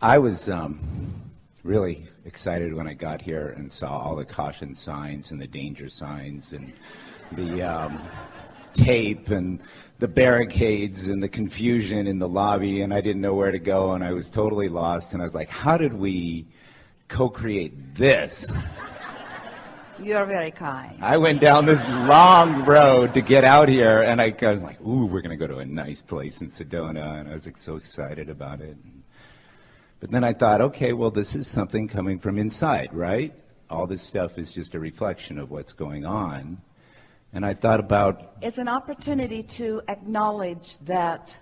I was really excited when I got here and saw all the caution signs and the danger signs and the tape and the barricades and the confusion in the lobby, and I didn't know where to go, and I was totally lost, and I was like, how did we co-create this? You're very kind. I went down this long road to get out here, and I was like, ooh, we're going to go to a nice place in Sedona, and I was like, so excited about it. But then I thought, okay, well, this is something coming from inside, right? All this stuff is just a reflection of what's going on. And I thought about... It's an opportunity to acknowledge that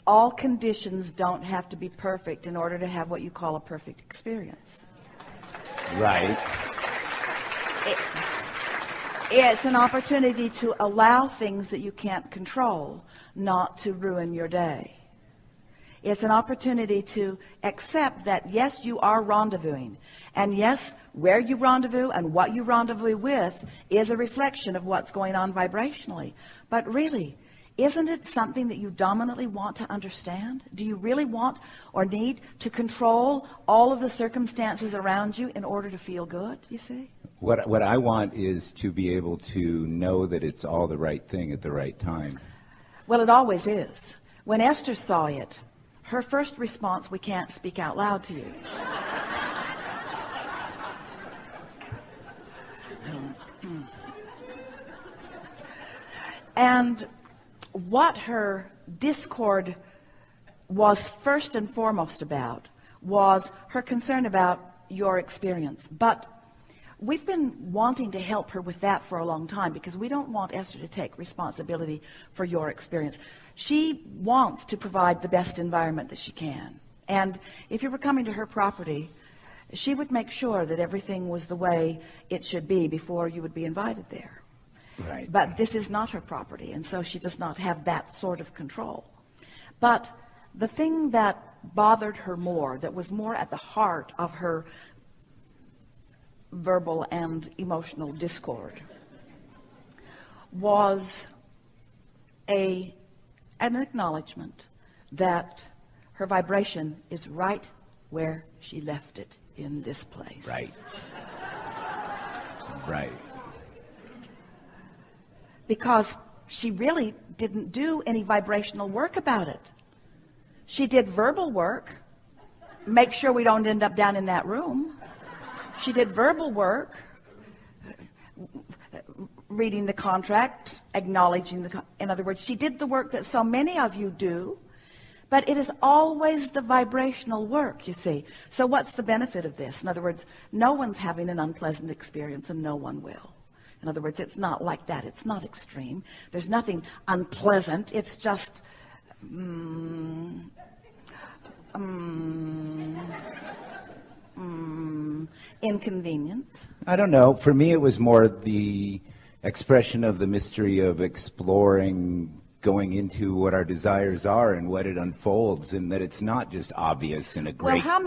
all conditions don't have to be perfect in order to have what you call a perfect experience. Right. It's an opportunity to allow things that you can't control not to ruin your day. It's an opportunity to accept that, yes, you are rendezvousing. And yes, where you rendezvous and what you rendezvous with is a reflection of what's going on vibrationally. But really, isn't it something that you dominantly want to understand? Do you really want or need to control all of the circumstances around you in order to feel good, you see? What I want is to be able to know that it's all the right thing at the right time. Well, it always is. When Esther saw it, her first response, we can't speak out loud to you. And what her discord was first and foremost about was her concern about your experience. But we've been wanting to help her with that for a long time because we don't want Esther to take responsibility for your experience. She wants to provide the best environment that she can. And if you were coming to her property, she would make sure that everything was the way it should be before you would be invited there. Right. But this is not her property, and so she does not have that sort of control. But the thing that bothered her more, that was more at the heart of her verbal and emotional discord, was an acknowledgement that her vibration is right where she left it in this place. Right. Right. Because she really didn't do any vibrational work about it. She did verbal work, make sure we don't end up down in that room. She did verbal work, reading the contract, acknowledging in other words, she did the work that so many of you do, but it is always the vibrational work, you see. So what's the benefit of this? In other words, no one's having an unpleasant experience and no one will. In other words, it's not like that. It's not extreme. There's nothing unpleasant. It's just inconvenient. I don't know. For me, it was more the expression of the mystery of exploring, going into what our desires are and what it unfolds, and that it's not just obvious in a great Well,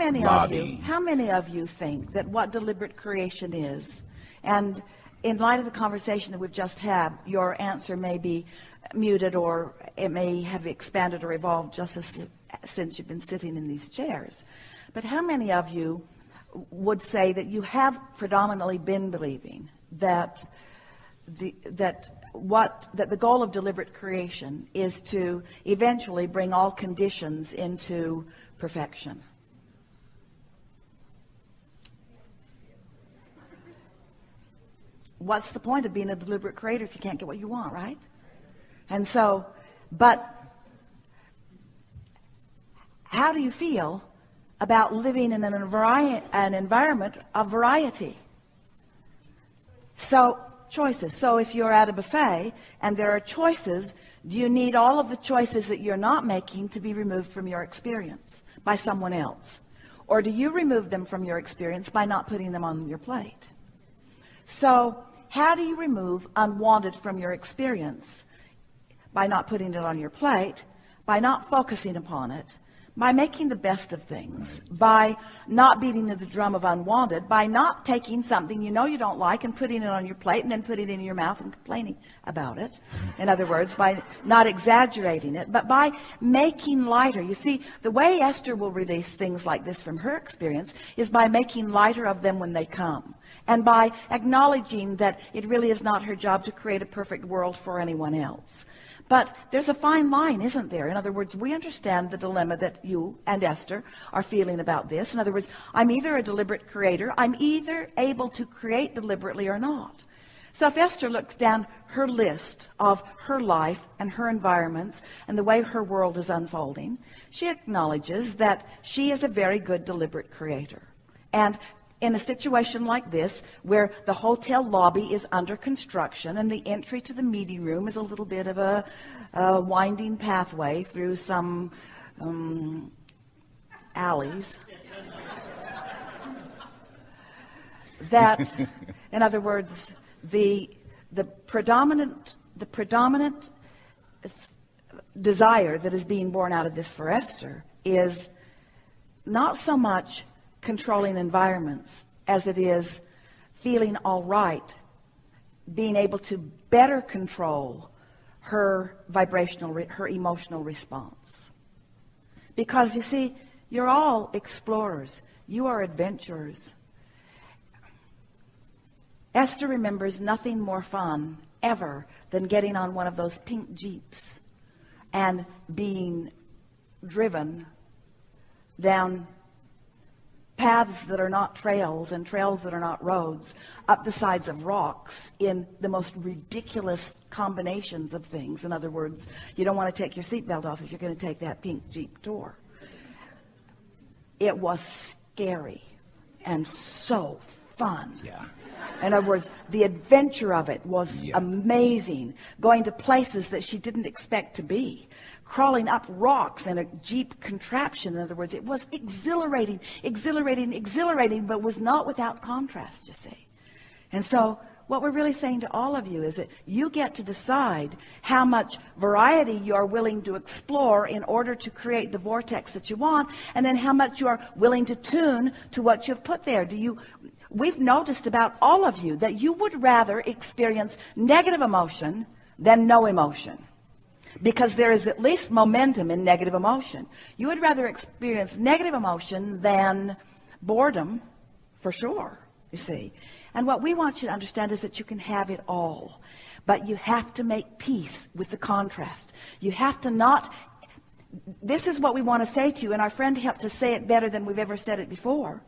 how many of you think that what deliberate creation is, and in light of the conversation that we've just had, your answer may be muted or it may have expanded or evolved just since you've been sitting in these chairs. But how many of you would say that you have predominantly been believing that the goal of deliberate creation is to eventually bring all conditions into perfection? What's the point of being a deliberate creator if you can't get what you want, right? And so, but how do you feel about living in an environment of variety? So, choices. So if you're at a buffet and there are choices, do you need all of the choices that you're not making to be removed from your experience by someone else? Or do you remove them from your experience by not putting them on your plate? So how do you remove unwanted from your experience? By not putting it on your plate, by not focusing upon it, by making the best of things, by not beating the drum of unwanted, by not taking something you know you don't like and putting it on your plate and then putting it in your mouth and complaining about it. In other words, by not exaggerating it, but by making lighter. You see, the way Esther will release things like this from her experience is by making lighter of them when they come, and by acknowledging that it really is not her job to create a perfect world for anyone else. But there's a fine line, isn't there? In other words, we understand the dilemma that you and Esther are feeling about this. In other words, I'm either a deliberate creator, I'm either able to create deliberately or not. So if Esther looks down her list of her life and her environments and the way her world is unfolding, she acknowledges that she is a very good deliberate creator. And in a situation like this, where the hotel lobby is under construction and the entry to the meeting room is a little bit of a winding pathway through some alleys, that, in other words, the predominant desire that is being born out of this for Esther is not so much controlling environments as it is feeling all right, being able to better control her her emotional response. Because you see, you're all explorers, you are adventurers. Esther remembers nothing more fun ever than getting on one of those pink Jeeps and being driven down paths that are not trails and trails that are not roads, up the sides of rocks in the most ridiculous combinations of things. In other words, you don't want to take your seatbelt off if you're going to take that pink Jeep tour. It was scary and so fun. Yeah. In other words, the adventure of it was amazing. Going to places that she didn't expect to be. Crawling up rocks in a Jeep contraption. In other words, it was exhilarating, but was not without contrast, you see. And so what we're really saying to all of you is that you get to decide how much variety you are willing to explore in order to create the vortex that you want, and then how much you are willing to tune to what you've put there. We've noticed about all of you that you would rather experience negative emotion than no emotion, because there is at least momentum in negative emotion. You would rather experience negative emotion than boredom, for sure, you see. And what we want you to understand is that you can have it all, but you have to make peace with the contrast. You have to not. This is what we want to say to you, and our friend helped us say it better than we've ever said it before.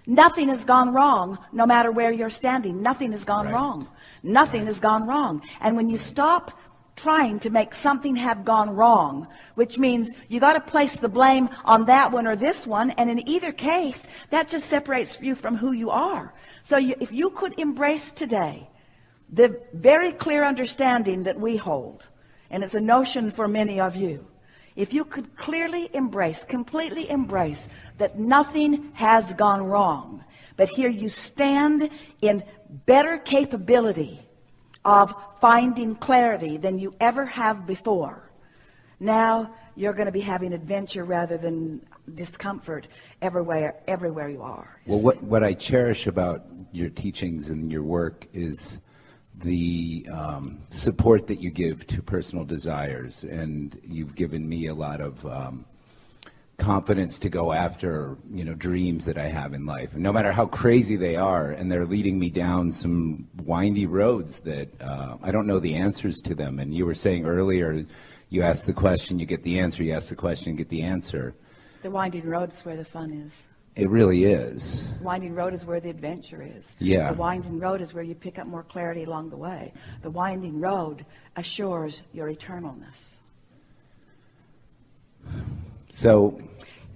Nothing has gone wrong, no matter where you're standing. Nothing has gone wrong. Nothing has gone wrong. And when you stop trying to make something have gone wrong, which means you got to place the blame on that one or this one, and in either case, that just separates you from who you are. So if you could embrace today the very clear understanding that we hold, and it's a notion for many of you, if you could clearly embrace, completely embrace that nothing has gone wrong, but here you stand in better capability of finding clarity than you ever have before. Now you're going to be having adventure rather than discomfort everywhere you are. Well, what I cherish about your teachings and your work is the support that you give to personal desires, and you've given me a lot of confidence to go after, dreams that I have in life, no matter how crazy they are, and they're leading me down some windy roads that I don't know the answers to them. And you were saying earlier, you ask the question, you get the answer, you ask the question, get the answer. The winding road is where the fun is. It really is. The winding road is where the adventure is. Yeah. The winding road is where you pick up more clarity along the way. The winding road assures your eternalness. So,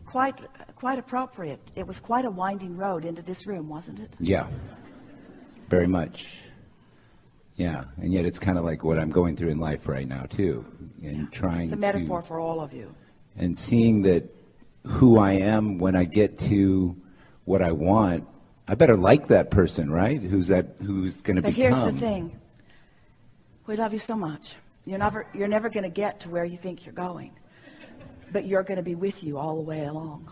quite appropriate. It was quite a winding road into this room, wasn't it? Yeah, very much. Yeah, and yet it's kind of like what I'm going through in life right now too, and trying. It's a metaphor for all of you. And seeing that who I am when I get to what I want, I better like that person, right? Who's going to become. But here's the thing: we love you so much. You're never going to get to where you think you're going. but you're going to be with you all the way along.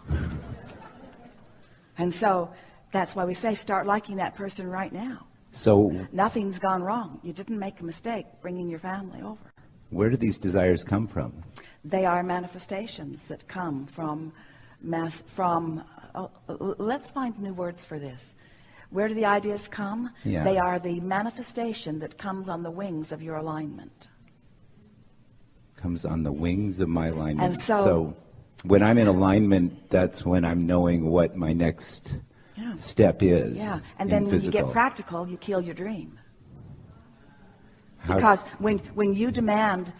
And so that's why we say start liking that person right now. So Nothing's gone wrong. You didn't make a mistake bringing your family over. where do these desires come from? They are manifestations that come from let's find new words for this. Where do the ideas come? Yeah. They are the manifestation that comes on the wings of your alignment. Comes on the wings of my alignment. And so when I'm in alignment, that's when I'm knowing what my next step is. Yeah, and in then when you physical. get practical, you kill your dream. How- Because when you demand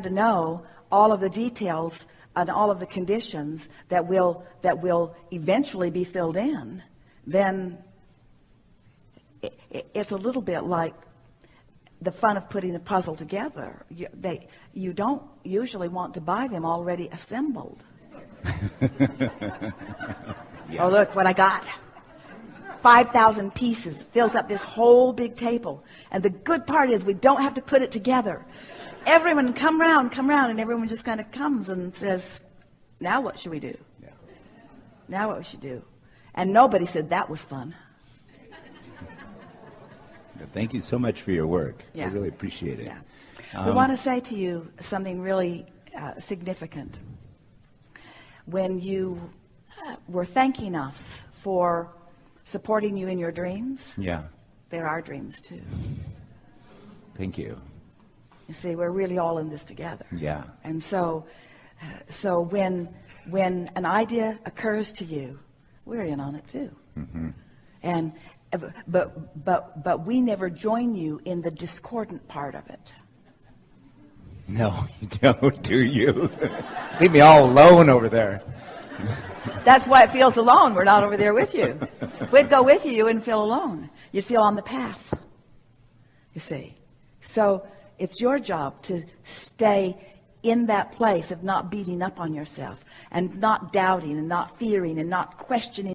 to know all of the details and all of the conditions that will eventually be filled in, then it's a little bit like the fun of putting a puzzle together. You don't usually want to buy them already assembled. Oh, look what I got. 5,000 pieces, fills up this whole big table. And the good part is we don't have to put it together. Everyone come round, and everyone just kind of comes and says, now what should we do? Yeah. Now what we should do? And nobody said that was fun. Thank you so much for your work. Yeah. I really appreciate it. Yeah. We want to say to you something really significant. When you were thanking us for supporting you in your dreams, Yeah. they're our dreams too. Thank you. You see, we're really all in this together. Yeah. And so when an idea occurs to you, we're in on it too. Mm-hmm. And but we never join you in the discordant part of it. No, you don't, do you? Leave me all alone over there. That's why it feels alone. We're not over there with you. If we'd go with you, you wouldn't feel alone. You'd feel on the path. You see. So it's your job to stay in that place of not beating up on yourself and not doubting and not fearing and not questioning